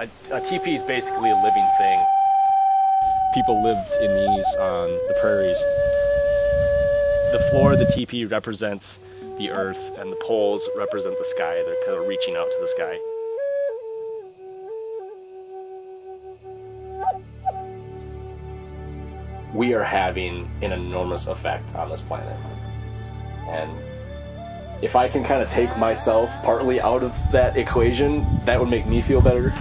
A teepee is basically a living thing. People lived in these on the prairies. The floor of the teepee represents the earth, and the poles represent the sky. They're kind of reaching out to the sky. We are having an enormous effect on this planet. And if I can kind of take myself partly out of that equation, that would make me feel better.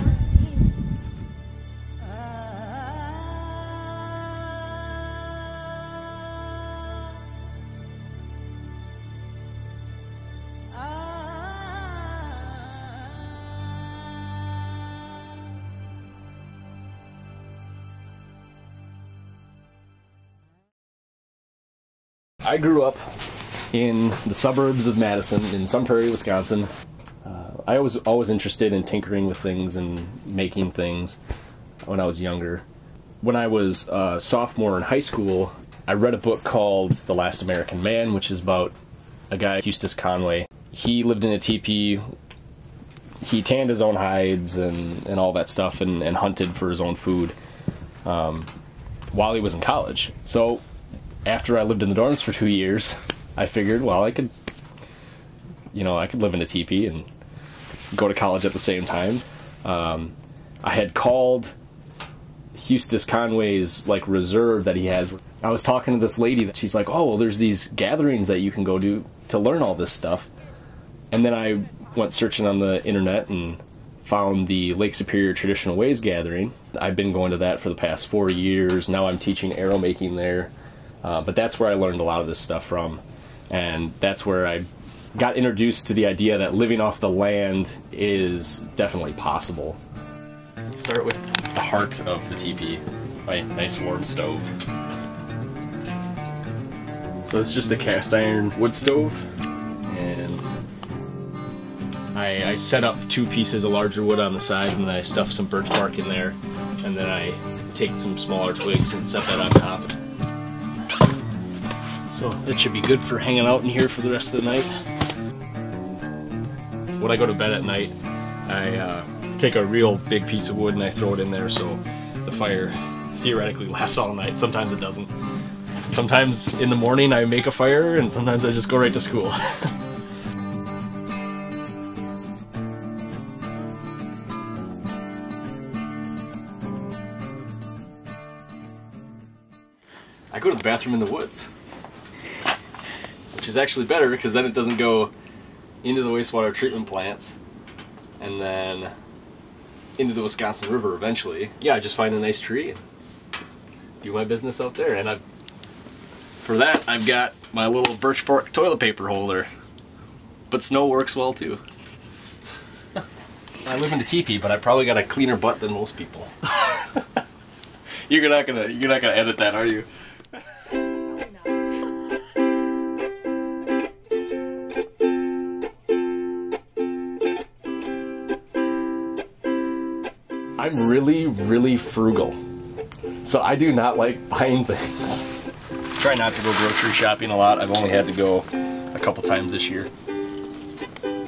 I grew up in the suburbs of Madison, in Sun Prairie, Wisconsin. I was always interested in tinkering with things and making things when I was younger. When I was a sophomore in high school, I read a book called The Last American Man, which is about a guy, Eustace Conway. He lived in a teepee. He tanned his own hides and all that stuff and hunted for his own food while he was in college. So after I lived in the dorms for 2 years, I figured, well, I could live in a teepee and go to college at the same time. I had called Eustace Conway's reserve that he has. I was talking to this lady that she's like, oh, well, there's these gatherings that you can go to learn all this stuff. And then I went searching on the internet and found the Lake Superior Traditional Ways Gathering. I've been going to that for the past 4 years. Now I'm teaching arrow making there. But that's where I learned a lot of this stuff from. And that's where I got introduced to the idea that living off the land is definitely possible. Let's start with the heart of the teepee, my nice warm stove. So it's just a cast iron wood stove, and I set up 2 pieces of larger wood on the side, and then I stuff some birch bark in there, and then I take some smaller twigs and set that on top. So it should be good for hanging out in here for the rest of the night. When I go to bed at night, I take a real big piece of wood and I throw it in there so the fire theoretically lasts all night. Sometimes it doesn't. Sometimes in the morning I make a fire, and sometimes I just go right to school. I go to the bathroom in the woods, which is actually better because then it doesn't go into the wastewater treatment plants and then into the Wisconsin River eventually. Yeah, I just find a nice tree and do my business out there. And for that, I've got my little birch bark toilet paper holder. But snow works well too. I live in a teepee, but I probably got a cleaner butt than most people. You're not gonna edit that, are you? I'm really, really frugal. So I do not like buying things. Try not to go grocery shopping a lot. I've only had to go a couple times this year. I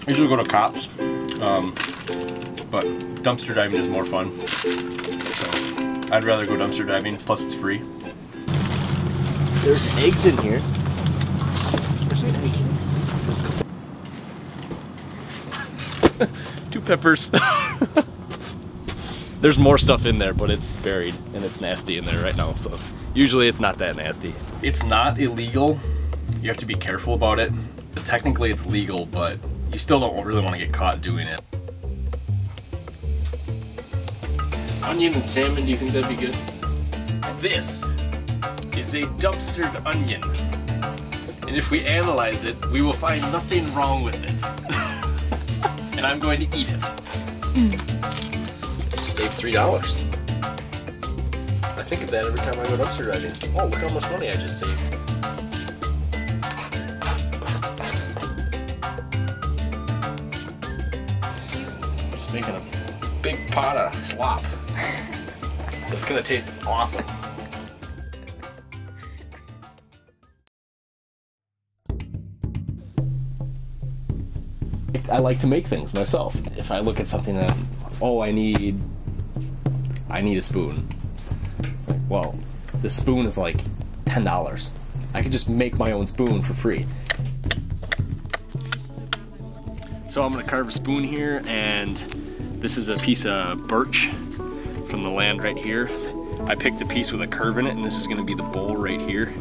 usually go to Cops, but dumpster diving is more fun. So I'd rather go dumpster diving, plus it's free. There's eggs in here. There's eggs. 2 peppers. There's more stuff in there, but it's buried and it's nasty in there right now, so usually it's not that nasty. It's not illegal. You have to be careful about it. Technically it's legal, but you still don't really want to get caught doing it. Onion and salmon, do you think that'd be good? This is a dumpstered onion. And if we analyze it, we will find nothing wrong with it. And I'm going to eat it. Just saved $3. I think of that every time I go dumpster diving. Oh, look how much money I just saved. Just making a big pot of slop. It's gonna taste awesome. like to make things myself. If I look at something that, oh, I need a spoon. It's like, well, this spoon is like $10. I could just make my own spoon for free. So I'm gonna carve a spoon here, and this is a piece of birch from the land right here. I picked a piece with a curve in it, and this is gonna be the bowl right here.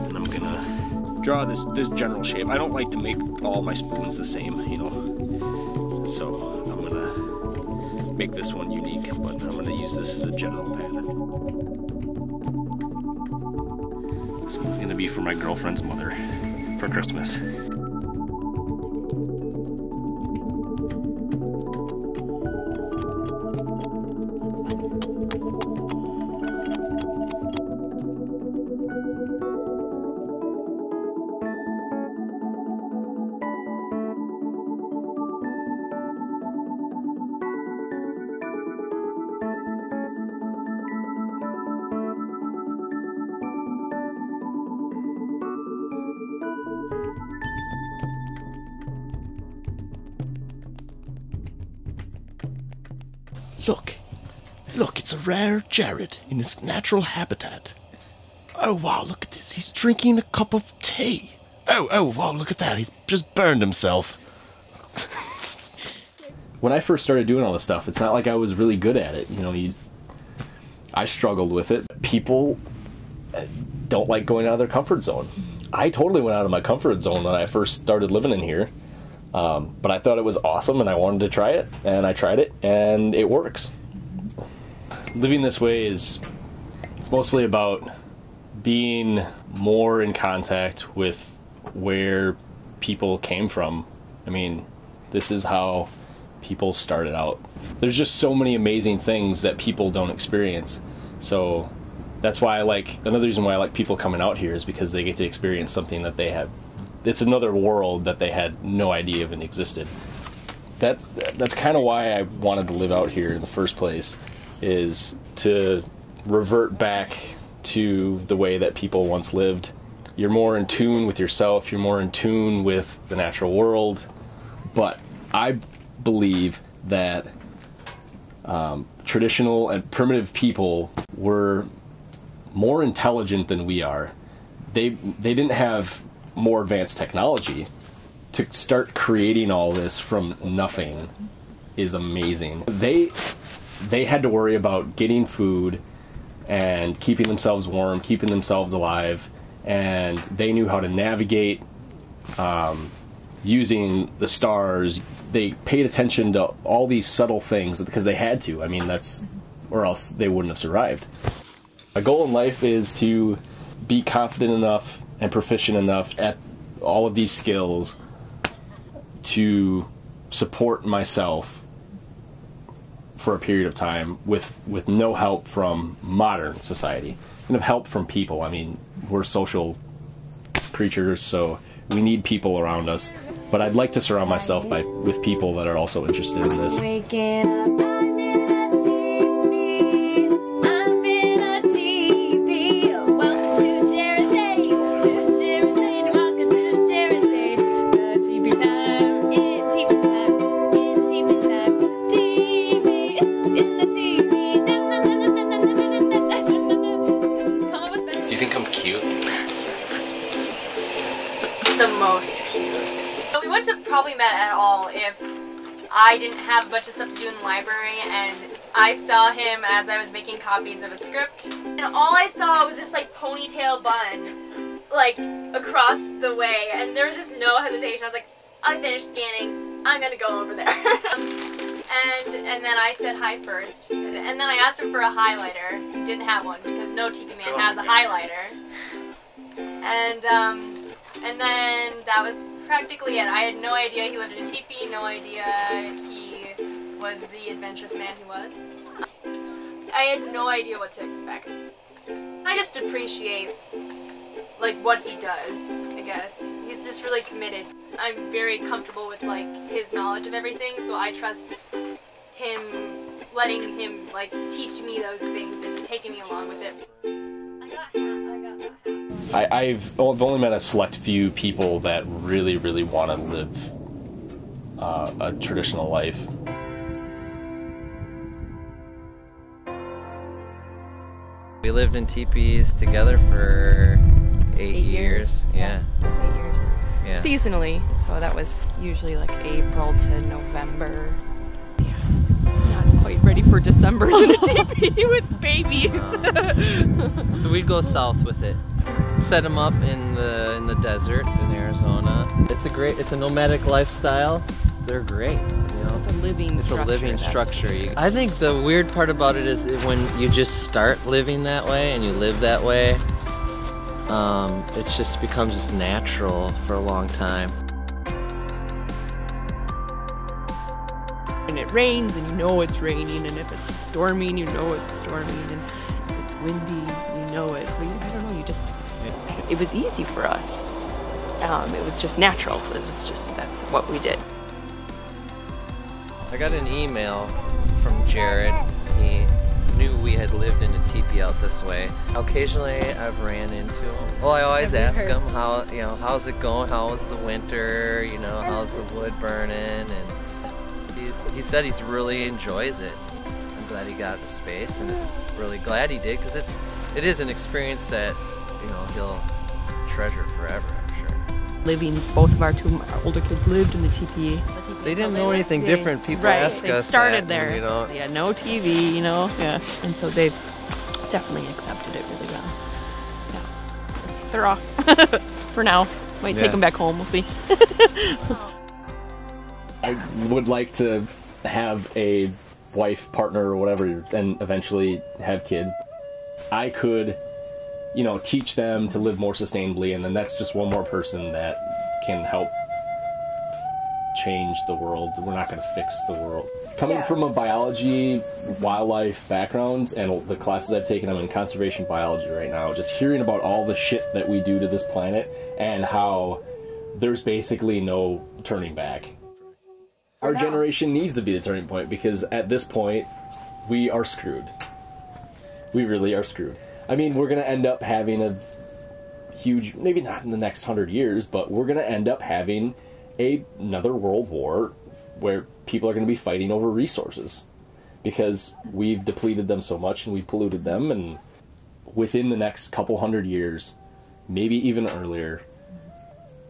And I'm gonna draw this general shape. I don't like to make all my spoons the same, you know. So I'm gonna make this one unique, but I'm gonna use this as a general pattern. This one's gonna be for my girlfriend's mother for Christmas. Look, it's a rare Jared in his natural habitat. Oh wow, look at this, he's drinking a cup of tea. Oh wow, look at that, he's just burned himself. When I first started doing all this stuff, it's not like I was really good at it. You know, I struggled with it. People don't like going out of their comfort zone. I totally went out of my comfort zone when I first started living in here. But I thought it was awesome and I wanted to try it, and I tried it, and it works. Living this way it's mostly about being more in contact with where people came from. I mean, this is how people started out. There's just so many amazing things that people don't experience. So that's why another reason why I like people coming out here is because they get to experience something that they have. It's another world that they had no idea even existed. That's kind of why I wanted to live out here in the first place, is to revert back to the way that people once lived. You're more in tune with yourself, you're more in tune with the natural world. But I believe that traditional and primitive people were more intelligent than we are. They didn't have more advanced technology. To start creating all this from nothing is amazing. They had to worry about getting food and keeping themselves warm, keeping themselves alive, and they knew how to navigate using the stars. They paid attention to all these subtle things because they had to. I mean, or else they wouldn't have survived. My goal in life is to be confident enough and proficient enough at all of these skills to support myself for a period of time with no help from modern society, and of help from people. I mean, we're social creatures, so we need people around us. But I'd like to surround myself with people that are also interested in this. Waking up, I'm in a TV. I'm in a TV. Welcome to Jared's Age. Jared's Age. Welcome to Jared's Age. The TV time. In TV time. In TV time. TV. In the TV. Come up with better. Do you think I'm cute? The most cute. We wouldn't have probably met at all if I didn't have a bunch of stuff to do in the library, and I saw him as I was making copies of a script, and all I saw was this like ponytail bun like across the way, and there was just no hesitation. I was like, I finished scanning, I'm gonna go over there. and then I said hi first, and then I asked him for a highlighter. He didn't have one because no Tiki Man has a highlighter. And then that was practically it. I had no idea he lived in a teepee, no idea he was the adventurous man he was. I had no idea what to expect. I just appreciate like what he does, I guess. He's just really committed. I'm very comfortable with like his knowledge of everything, so I trust him, letting him like teach me those things and taking me along with it. I got that. I've only met a select few people that really, really want to live a traditional life. We lived in teepees together for 8 years. Yeah. It was 8 years. Yeah. Seasonally, so that was usually like April to November. Yeah. Not quite ready for December's in a teepee with babies. So we'd go south with it. Set them up in the desert in Arizona. It's a nomadic lifestyle. They're great. You know, It's a living structure. I think the weird part about it is when you just start living that way and you live that way, it just becomes just natural for a long time. And it rains and you know it's raining, and if it's storming you know it's storming, and if it's windy you know it. So I don't know, it was easy for us. It was just natural. It was just, that's what we did. I got an email from Jared. He knew we had lived in a teepee out this way. Occasionally I've ran into him. Well, I always ask him how, you know, how's it going? How was the winter? You know, how's the wood burning? And he said he really enjoys it. I'm glad he got the space, and really glad he did, because it is an experience that, you know, he'll treasure forever, I'm sure. Both of our older kids lived in the teepee. They didn't know anything different. People ask us. They started there. And, you know, they had no TV, you know. Yeah, and so they've definitely accepted it really well. Yeah, they're off for now. Might take them back home. We'll see. I would like to have a wife, partner, or whatever, and eventually have kids. I could, you know, teach them to live more sustainably, and then that's just one more person that can help change the world. We're not going to fix the world. Coming from a biology, wildlife background, and the classes I've taken, I'm in conservation biology right now, just hearing about all the shit that we do to this planet and how there's basically no turning back. Our generation needs to be the turning point, because at this point, we are screwed. We really are screwed. I mean, we're going to end up having a huge, maybe not in the next 100 years, but we're going to end up having another world war where people are going to be fighting over resources because we've depleted them so much and we've polluted them. And within the next couple 100 years, maybe even earlier,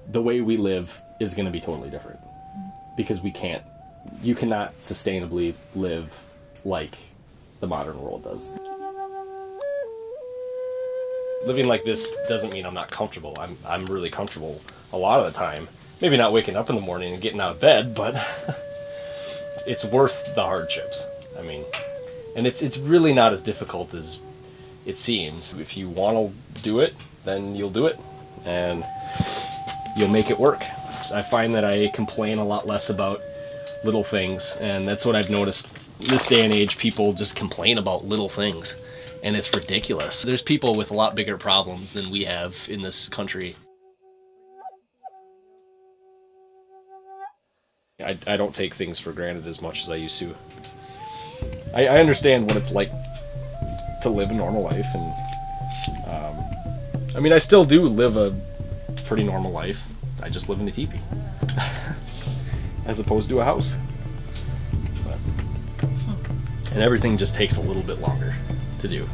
the way we live is going to be totally different. Because you cannot sustainably live like the modern world does. Living like this doesn't mean I'm not comfortable. I'm really comfortable a lot of the time. Maybe not waking up in the morning and getting out of bed, but it's worth the hardships. I mean, and it's really not as difficult as it seems. If you want to do it, then you'll do it, and you'll make it work. I find that I complain a lot less about little things, and that's what I've noticed. This day and age, people just complain about little things, and it's ridiculous. There's people with a lot bigger problems than we have in this country. I don't take things for granted as much as I used to. I understand what it's like to live a normal life, and I mean, I still do live a pretty normal life. I just live in a teepee as opposed to a house. And everything just takes a little bit longer to do.